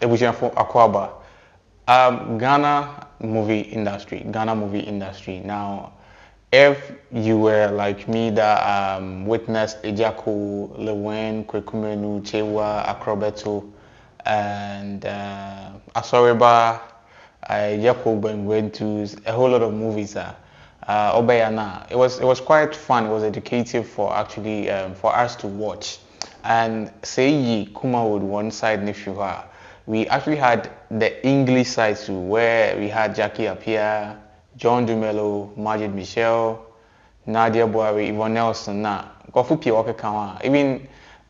Ebusian for Akwaba. Ghana movie industry. Now, if you were like me that witnessed Ejaku, Lewen, Kwekumenu, Chewa, Akrobeto, and Asoriba, Jacob and went to a whole lot of movies. Obayana. It was quite fun. It was educative for actually for us to watch. And say ye Kuma would one side Nifua. We actually had the English side too, where we had Jackie Efia, John Dumelo, Majid Michel, Nadia Boari, Yvonne Nelson, Kofituber Kawa. Even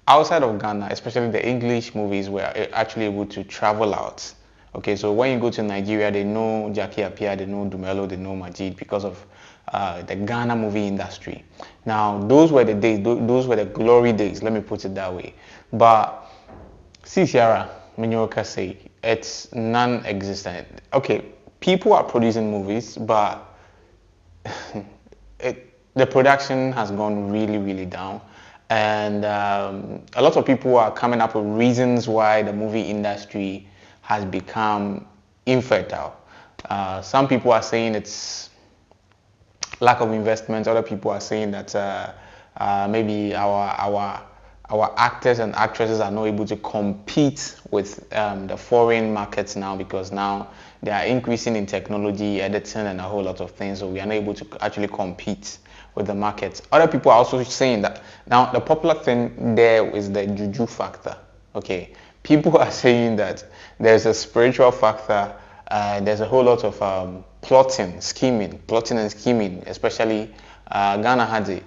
outside of Ghana, especially the English movies, were actually able to travel out. Okay, so when you go to Nigeria, they know Jackie Efia, they know Dumelo, they know Majid because of the Ghana movie industry. Now, those were the days, those were the glory days, let me put it that way. But, see, Sierra, Minyoka say, it's non-existent. Okay, people are producing movies, but the production has gone really, really down. And a lot of people are coming up with reasons why the movie industry has become infertile. Some people are saying it's lack of investment. Other people are saying that maybe our actors and actresses are not able to compete with the foreign markets now, because now they are increasing in technology, editing, and a whole lot of things. So we are not able to actually compete with the markets. Other people are also saying that now the popular thing there is the Juju factor. Okay, people are saying that there's a spiritual factor. There's a whole lot of plotting and scheming, especially Ghana had it.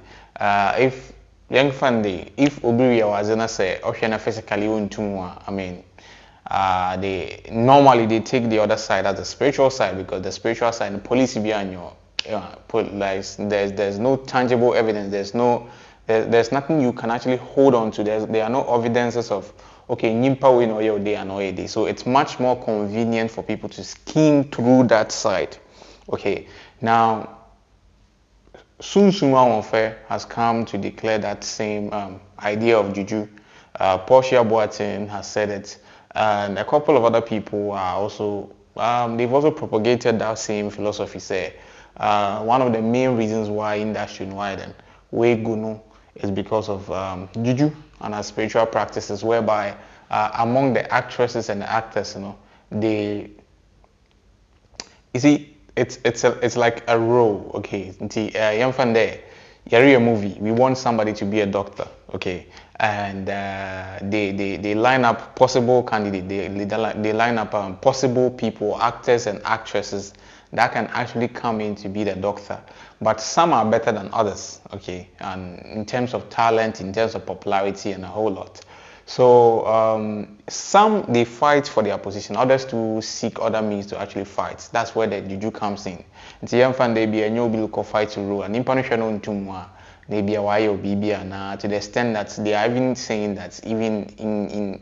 If young Fandi, if Obiria was in a say, Oceana physically untumwa, I mean, they normally they take the other side as the spiritual side, because the spiritual side, the police behind you, like there's no tangible evidence. There's nothing you can actually hold on to. There are no evidences of, okay, Nimpa win or your day and or day. So it's much more convenient for people to scheme through that side. Okay, now Sun Suma Wonfe has come to declare that same idea of Juju. Portia Boateng has said it, and a couple of other people are also they've also propagated that same philosophy. Say one of the main reasons why industry widen we gunu is because of Juju and our spiritual practices, whereby among the actresses and the actors, you see, it's like a role. Okay, a movie, we want somebody to be a doctor. Okay, and they line up possible candidates. They line up possible people, actors and actresses that can actually come in to be the doctor. But some are better than others, okay, and in terms of talent, in terms of popularity, and a whole lot. So some they fight for their position, others to seek other means to actually fight. That's where the Juju comes in. They be a new bill fight to rule, and they be a YO BB, to the extent that they are even saying that even in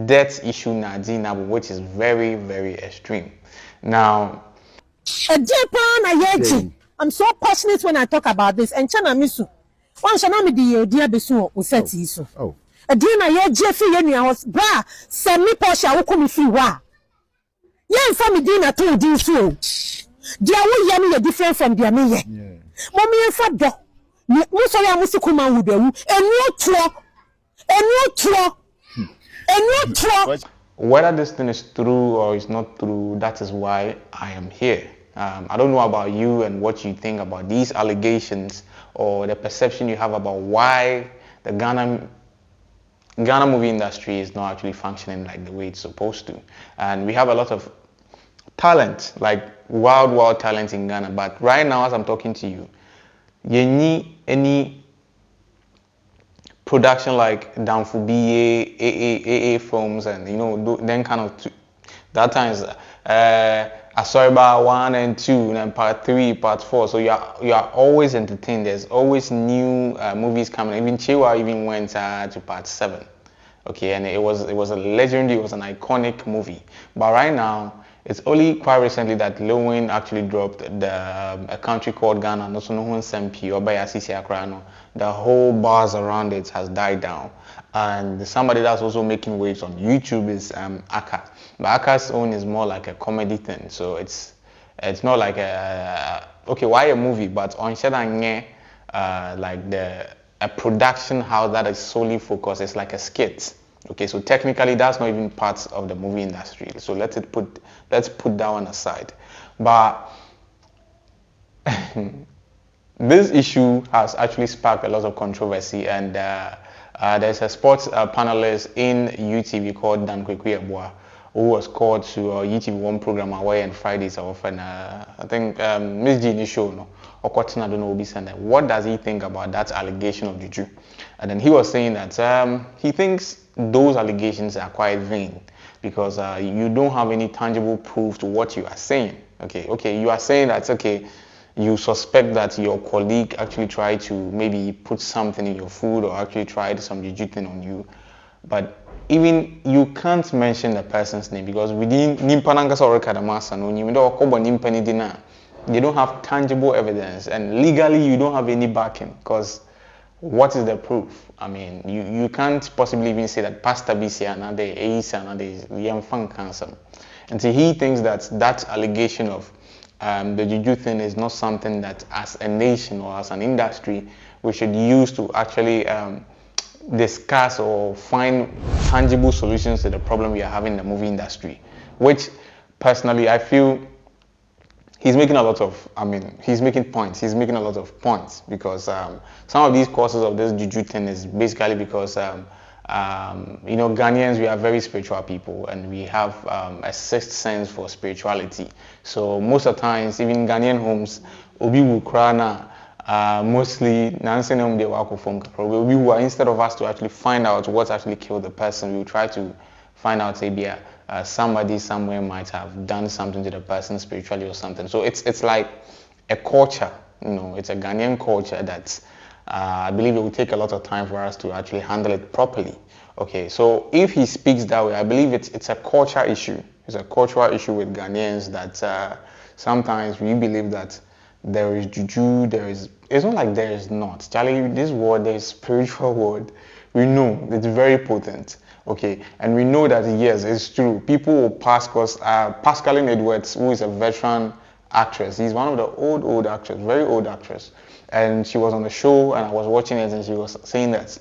death issue which is very, very extreme. Now, I'm so passionate when I talk about this. And Chana Misu, one shall not be dear Besu, who said so. Oh, a dear, my Jeffrey, I was bra, send me Portia, who come free. Wa. Young family dinner told you so. Dear, we yammy different from dear me. Mommy and Father, most of your Musukuma would do, and no trouble. Whether this thing is true or is not true, that is why I am here. I don't know about you and what you think about these allegations or the perception you have about why the Ghana movie industry is not actually functioning like the way it's supposed to. And we have a lot of talent, like wild talent in Ghana. But right now, as I'm talking to you, you need any production like Danfubiye, AA films, and then kind of that times Asoriba 1 and 2, and then part 3, part 4. So you are always entertained. There's always new movies coming. Even Chewa even went to part 7. Okay, and it was a legendary, it was an iconic movie. But right now, it's only quite recently that Lil Wayne actually dropped a country called Ghana, the whole buzz around it has died down. And somebody that's also making waves on YouTube is Aka. But Aka's own is more like a comedy thing. So it's not like okay, why a movie? But on Sheldon, like a production house that is solely focused. It's like a skit. Okay, so technically that's not even part of the movie industry. So let's put that one aside. But this issue has actually sparked a lot of controversy, and there's a sports panelist in UTV called Dan Kwesi, who was called to UTV One program away on Fridays often. I think Miss G show no, or Cotton, I don't know, what does he think about that allegation of Juju? And then he was saying that he thinks those allegations are quite vain because you don't have any tangible proof to what you are saying. Okay, you are saying that you suspect that your colleague actually tried to maybe put something in your food or actually tried some Juju thing on you, but even you can't mention the person's name because within Nimpananga or Kadamasa, they don't have tangible evidence, and legally you don't have any backing because what is the proof? I mean, you can't possibly even say that Pastor BC and the Aisa and the young fan cancer. And so he thinks that allegation of the Juju thing is not something that as a nation or as an industry we should use to actually discuss or find tangible solutions to the problem we are having in the movie industry, which personally I feel he's making a lot of, he's making a lot of points because some of these causes of this Juju thing is basically because Ghanaians, we are very spiritual people and we have a sixth sense for spirituality. So most of the times, even Ghanaian homes, obi will cry mostly instead of us to actually find out what actually killed the person, we will try to find out maybe somebody somewhere might have done something to the person spiritually or something. So it's like a culture, it's a Ghanaian culture that I believe it will take a lot of time for us to actually handle it properly. Okay, so if he speaks that way, I believe it's a culture issue. It's a cultural issue with Ghanaians that sometimes we believe that there is Juju, it's not like there is not. Charlie, this word, there is spiritual word. We know it's very potent. Okay, and we know that yes, it's true. People will pass because Pascaline Edwards, who is a veteran actress, he's one of the old actors, very old actress, and she was on the show and I was watching it and she was saying that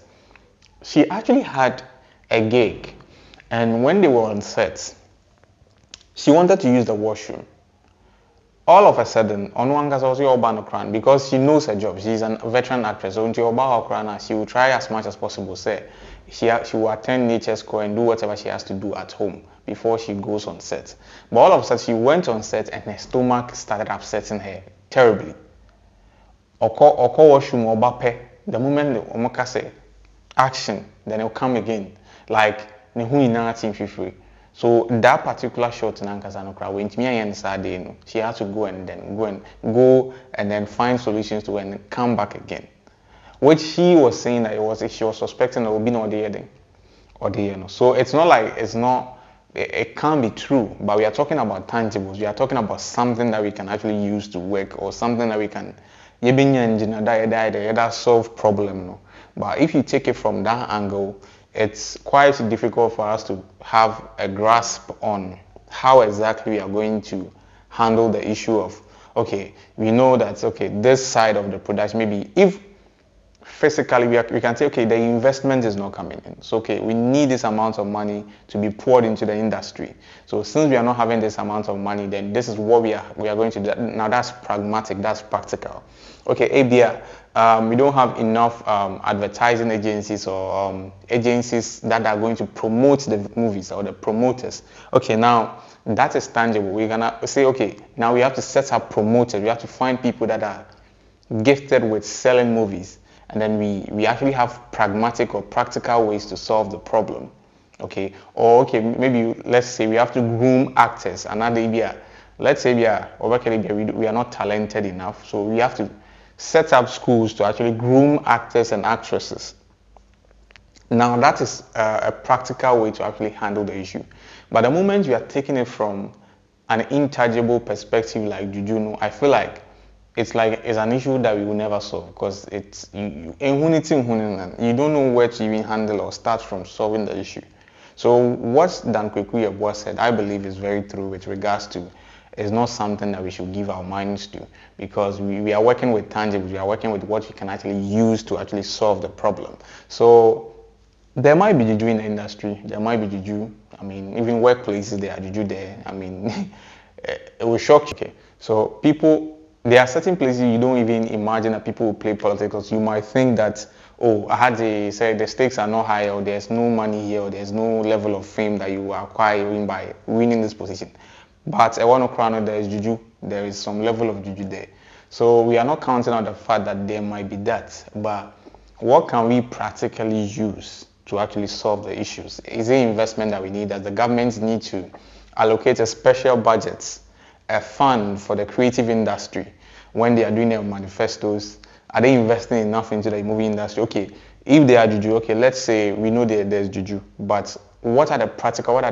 she actually had a gig, and when they were on set, she wanted to use the washroom. All of a sudden, Onwanga's also Obano because she knows her job. She's a veteran actress. So she will try as much as possible. Say she will attend nature's call and do whatever she has to do at home before she goes on set. But all of a sudden, she went on set and her stomach started upsetting her terribly. Oko washroom obape. The moment the omaka say action, then it'll come again. Like nehu ina team free. So that particular shot in Ankazanokra, when she had to go and then find solutions to it and come back again. Which she was saying that she was suspecting there would be no other. So it's not like it can't be true, but we are talking about tangibles. We are talking about something that we can actually use to work or something that we can that solve problem. No? But if you take it from that angle, it's quite difficult for us to have a grasp on how exactly we are going to handle the issue of, we know that, this side of the production, maybe if physically we can say, the investment is not coming in. So, we need this amount of money to be poured into the industry. So since we are not having this amount of money, then this is what we are going to do. Now that's pragmatic, that's practical. ABR, we don't have enough advertising agencies or agencies that are going to promote the movies or the promoters. Now that is tangible. We're gonna say, now we have to set up promoters. We have to find people that are gifted with selling movies, and then we actually have pragmatic or practical ways to solve the problem. Maybe let's say we have to groom actors. Let's say we are not talented enough, so we have to set up schools to actually groom actors and actresses. Now that is a practical way to actually handle the issue. But the moment you are taking it from an intangible perspective like Juju, I feel like it's an issue that we will never solve because you don't know where to even handle or start from solving the issue. So what Dan Kwesi said, I believe is very true with regards to it's not something that we should give our minds to because we are working with tangibles, we are working with what you can actually use to actually solve the problem. So there might be juju in the industry, there might be juju. I mean, even workplaces, there are juju there. I mean, it will shock you. Okay. So there are certain places you don't even imagine that people will play politics because you might think that, oh, the stakes are not high or there's no money here or there's no level of fame that you acquire even by winning this position. But at one crown there is juju, there is some level of juju there. So we are not counting on the fact that there might be that, but what can we practically use to actually solve the issues? Is it investment that we need, that the government need to allocate a special budget, a fund for the creative industry when they are doing their manifestos? Are they investing enough into the movie industry? Okay, if they are juju, okay, let's say we know there's juju, but what are the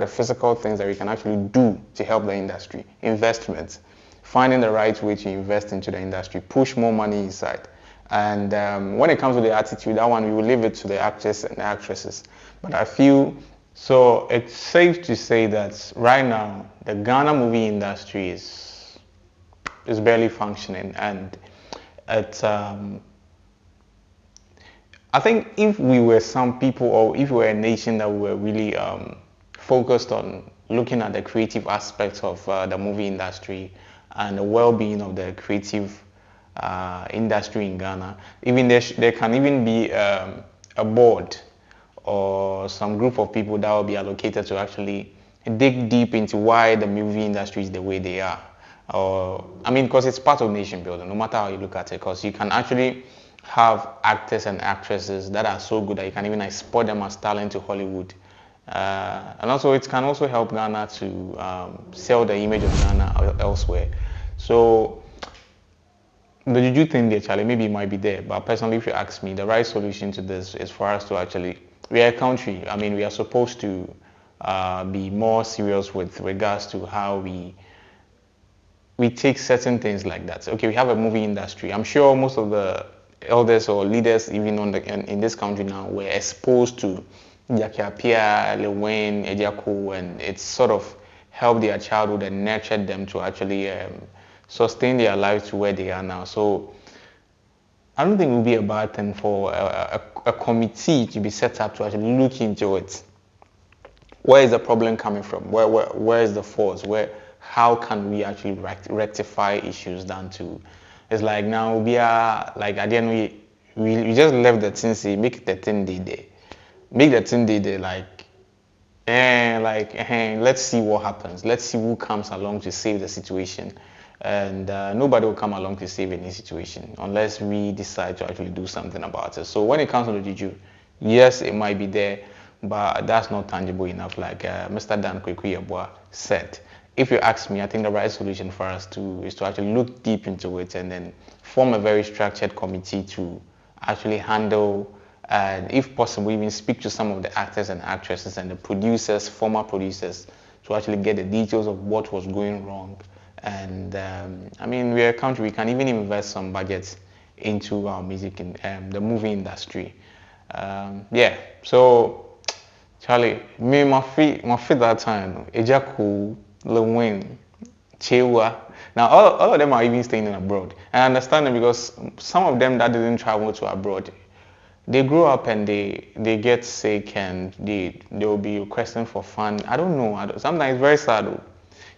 physical things that we can actually do to help the industry? Investment, finding the right way to invest into the industry, push more money inside. And when it comes to the attitude, that one we will leave it to the actors and the actresses. But I feel, so it's safe to say that right now, the Ghana movie industry is barely functioning, and it's I think if we were some people, or if we were a nation that were really focused on looking at the creative aspects of the movie industry and the well-being of the creative industry in Ghana, even there can even be a board or some group of people that will be allocated to actually dig deep into why the movie industry is the way they are. Because it's part of nation building, no matter how you look at it, because you can actually have actors and actresses that are so good that you can even export them as talent to Hollywood. And also it can also help Ghana to sell the image of Ghana elsewhere. So the juju thing there, Charlie, maybe it might be there, but personally, if you ask me, the right solution to this is for us to actually, we are a country, we are supposed to be more serious with regards to how we take certain things like that. Okay, we have a movie industry. I'm sure most of the elders or leaders even in this country now were exposed to Apia, Lil Wayne, Ejiako, and it's sort of helped their childhood and nurtured them to actually sustain their lives to where they are now. So I don't think it would be a bad thing for a committee to be set up to actually look into it. Where is the problem coming from? Where is the fault? How can we actually rectify issues down to? It's like now we are like at the end we just left the thing say make the thing there. Make the thing there let's see what happens. Let's see who comes along to save the situation. And nobody will come along to save any situation unless we decide to actually do something about it. So when it comes to the juju, yes, it might be there, but that's not tangible enough, like Mr. Dan Kwesi said. If you ask me, I think the right solution for us is to actually look deep into it and then form a very structured committee to actually handle and, if possible, even speak to some of the actors and actresses and the producers, former producers, to actually get the details of what was going wrong. And we're a country, we can even invest some budgets into our music and the movie industry. So Charlie, my feet that time, Ejiako, Lil Wayne, Chewa. Now all of them are even staying in abroad. And I understand them because some of them that didn't travel to abroad, they grow up and they get sick and they'll be requesting for fun. I don't know. Sometimes it's very sad.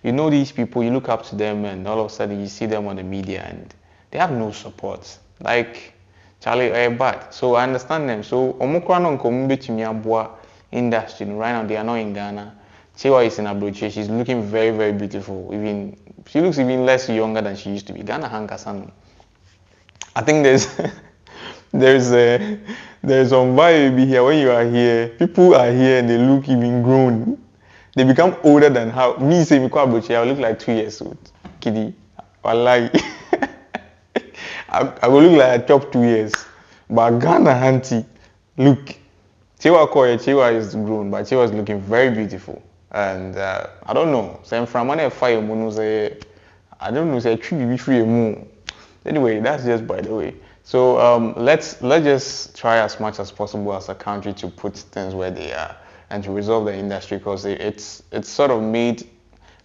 You know these people, you look up to them, and all of a sudden you see them on the media and they have no support. Like Charlie, bad. So I understand them. So Omokrano Nkombe Chimiabua industry right now, they are not in Ghana. Chewa is in Abroche. She's looking very, very beautiful. She looks even less younger than she used to be. Ghana Hankasan. I think there's some vibe here. When you are here, people are here and they look even grown. They become older than how me say me call Abroche. I look like 2 years old. Kiddie. Wallahi. I will look like I top 2 years. But Ghana auntie, look. Chewa is grown, but Chewa is looking very beautiful. And I don't know. Say from fire mono say I don't know, say tree be free moon. Anyway, that's just by the way. So let's just try as much as possible as a country to put things where they are and to resolve the industry, because it's sort of made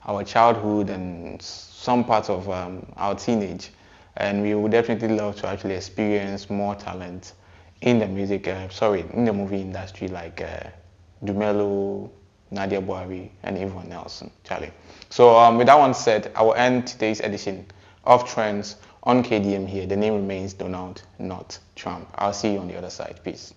our childhood and some parts of our teenage, and we would definitely love to actually experience more talent in the in the movie industry, like Dumelo, Nadia Boari, and everyone else, Charlie. So with that one said, I will end today's edition of Trends on KDM here. The name remains Donald, not Trump. I'll see you on the other side. Peace.